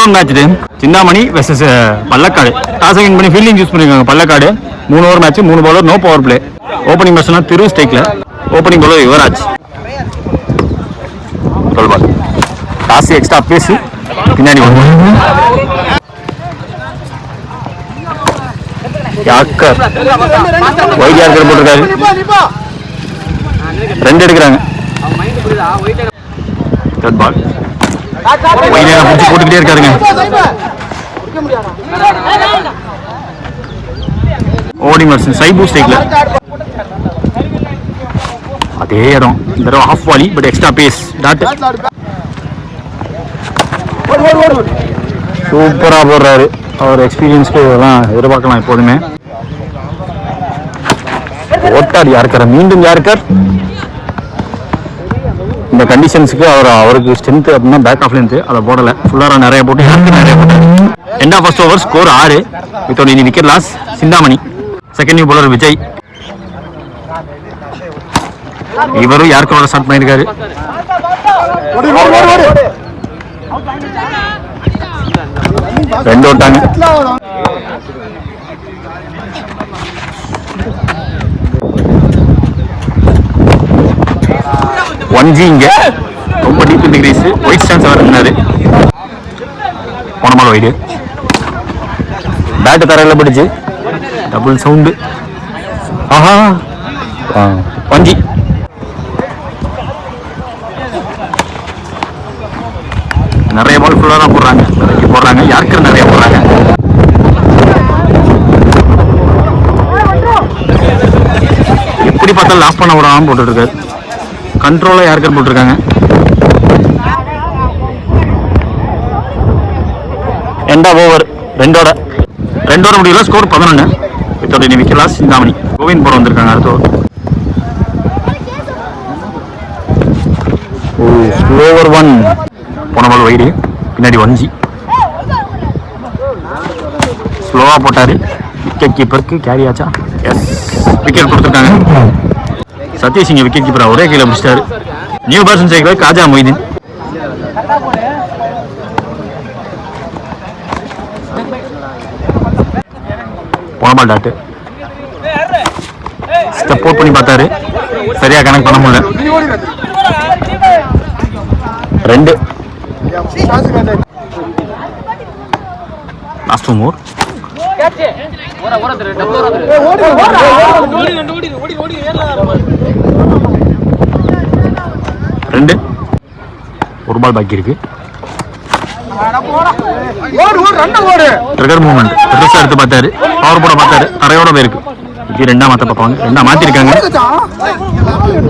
Down match இது. Chintamani versus Pallakkadu. Toss win பண்ணி fielding use பண்ணிருக்காங்க Pallakkadu. 3 over match, 3 bowler, no power play. Opening batsman Thiru ஸ்டேக்ல, opening bowler Yuvraj. Ball toss extra பேசி பின்னாடி yorker white yorker போட்டிருக்காரு. 2 எடுக்கிறாங்க. தேர்ட் பால் பிடிச்சி போட்டுக்கிட்டே இருக்காருங்க. ஓடி மர்சன் சைபூ ஸ்டேக்ல அதே இடம். இந்த தடவை off volley but extra pace dot. சூப்பரா போடுறாரு. அவர் எக்ஸ்பீரியன்ஸ்க்கு இதெல்லாம் எதிர்பார்க்கலாம் எப்போதுமே. ஓட்டார் யாருக்கார், மீண்டும் யாருக்கார். இந்த கண்டிஷன்ஸுக்கு அவருக்கு ஸ்ட்ரென்த் அப்படின்னா பேக் ஆஃப் லென்த் அதை போடலை. ஃபுல்லாக நிறைய போட்டு நிறைய போட்டார். End of first over score 6 without any wicket loss. Chintamani. Second new bowler Vijay. இவரும் யாருக்கோட ஸ்டார்ட் பண்ணியிருக்காரு. ரெண்டு ஓட்டாங்க. ஒன்ஜி இங்க ரொம்ப டீப் டிகிரிஸ் ஒயிட் ஸ்டான்ஸ் அவர் இருந்தாரு. போன பால் ஒயிடு. பேட்டு தரையில் பிடிச்சு டபுள் சவுண்டு. ஆஹா ஒன்ஜி. நிறைய பால் ஃபுல்லாக போடுறாங்க. போடுறாங்க யாருக்கும் நிறைய போடுறாங்க. எப்படி பார்த்தாலும் லாஸ் பண்ண விடாம போட்டுட்டு இருக்காரு. கண்ட்ரோலாக யாருக்கும் போட்டிருக்காங்க. எண்ட் ஆஃப் ஓவர் 2 ஓவர் முடியல. Score 11 without any wicket loss. Chintamani. Govind போட வந்திருக்காங்க அடுத்த ஓவர். ஓவர் 1. போன பால் வைடு. பின்னாடி ஒன்ஜி ஸ்லோவா போட்டாரு. விக்கெட் கீப்பருக்கு கேரி ஆச்சா? எஸ், விக்கெட் கொடுத்துருக்காங்க. சதீஷ் இங்க விக்கெட் கீப்பரா ஒரே கீழே முடிச்சிட்டாரு. நியூ பர்சன் சேர்க்கிறார் காஜா மொய்தீன். போன பால் டாட்டு. ஸ்டெப் அவுட் பண்ணி பார்த்தாரு, சரியா கனெக்ட் பண்ண முடியல. 2 லாஸ்ட் ஓவர். ஒரு பால் பாக்கி இருக்கு. ட்ரிகர் மூவ்மெண்ட் பெருசா எடுத்து பார்த்தாரு. பவர் போட பார்த்தாரு. தரையோட போயிருக்கு. இது 2 மாத்த பார்ப்பாங்க. 2 மாத்திருக்காங்க.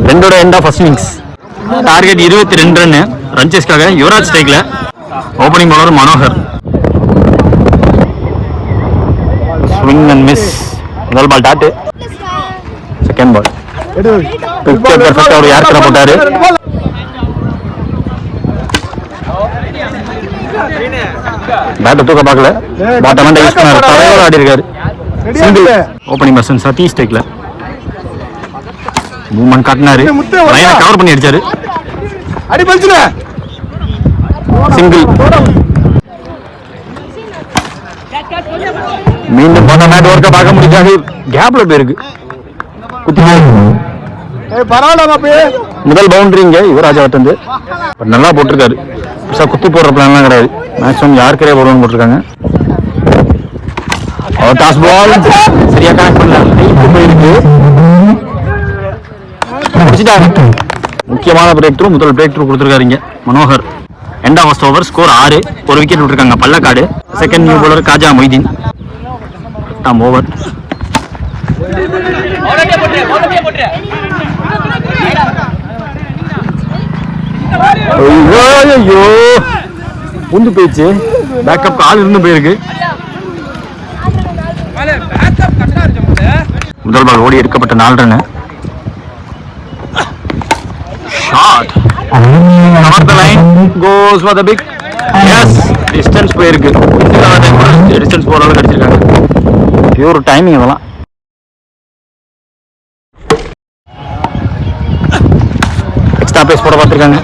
2 end of first innings. Target 22 run. ரன்சேஸ்க்காக யுவராஜ் ஸ்ட்ரைக்ல. Opening bowler Manohar. Swing and miss. முதல் ball dot. Second ball picture பெர்ஃபெக்ட்டா ஒரு யார்கரை போட்டாரு. பேட்டை தூக்க பார்க்கல. பாட்டம் வந்து யூஸ் பண்ணாரு. தரையோட ஆடி இருக்காரு. சிங்கிள். ஓப்பனிங் பர்சன் சதீஷ் ஸ்ட்ரைக்ல. மூவ்மெண்ட் காட்டினாரு. லைனை கவர் பண்ணி அடிச்சாரு. சிங்கிள். மீண்டும் போன மேட் ஒர்க்க பார்க்க முடியாது. கேப்ல போயிருக்கு. முதல் பவுண்டரிங்க யுவராஜ் வந்து நல்லா போட்டிருக்காரு. குத்தி போடுற பிளான்லாம் கிடையாது. மேக்ஸிமம் யாருக்கே போடுவான்னு போட்டிருக்காங்க. அவர் டாஸ் பால் சரியா கனெக்ட் பண்ணல. போயிருக்கு. முக்கியமான பிரேக் த்ரூ. முதல் பிரேக் த்ரூ கொடுத்துருக்காருங்க Manohar. End of first over score 6. ஒரு விக்கெட் விட்டுருக்காங்க Pallakkadu. Second new bowler Khaja Moideen. 8ஆம் ஓவர். ஐயோ புந்து போயிடுச்சு. பேக்கப் ஆள் இருந்து போயிருக்கு. முதல் பால் ஓடி எடுக்கப்பட்ட 4 run. Shot cover the line goes for the big. Yes, distance போயிருக்கு. டிஸ்டன்ஸ் போற அளவுக்கு அடிச்சிருக்காங்க. பியூர் டைமிங் இதெல்லாம். எக்ஸ்ட்ரா பேஸ் போட பார்த்துருக்காங்க.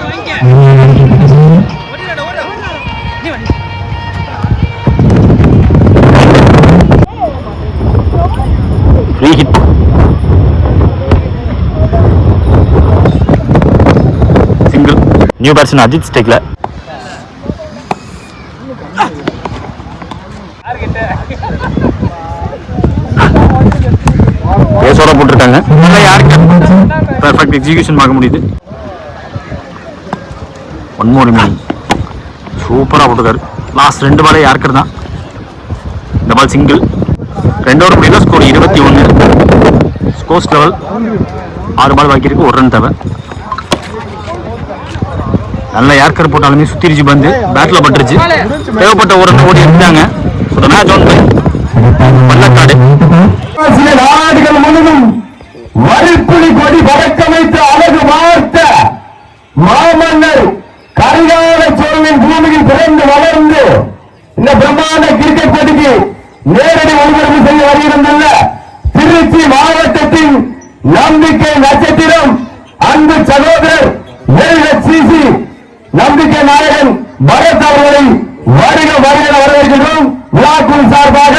Free hit. Single. New batsman Ajith ஸ்டேக்ல. பேசோட போட்டிருக்காங்க. யாருக்கு பெர்ஃபெக்ட் எக்ஸிகியூஷன் பார்க்க முடியுது. One more remaining. சூப்பராக போட்டுருக்காரு. லாஸ்ட் 2 பாலே யாருக்கர் தான். இந்த பால் சிங்கிள். 2 ஓவர் முடியல. ஸ்கோர் 21. ஸ்கோர்ஸ் லெவல் 6 பால் பாக்கி இருக்கு. 1 ரன் தேவை. நல்ல யார்கர் போட்டாலுமே சுத்திரிச்சு பந்து பேட்ல பட்டுருச்சு. தேவைப்பட்ட 1 ரன் ஓடி எடுத்தாங்க. Match on by Pallakkadu. நாடுகள் முழுவதும் வரிப்புலி கொடி பறக்கமைத்து அழகு வார்த்த மாமன்னர் கரிகால சோழனின் பூமியில் பிறந்து வளர்ந்து இந்த பிரம்மாண்ட கிரிக்கெட் போட்டிக்கு நேரடி ஒளிபரப்பு செய்ய வருகின்றன திருச்சி மாவட்டத்தின் நம்பிக்கை நட்சத்திரம் அன்பு சகோதரர் LHCC நம்பிக்கை நாயகன் பரத் அவர்களை வருக வருக வரவேற்கிறோம். விழாக்குழு சார்பாக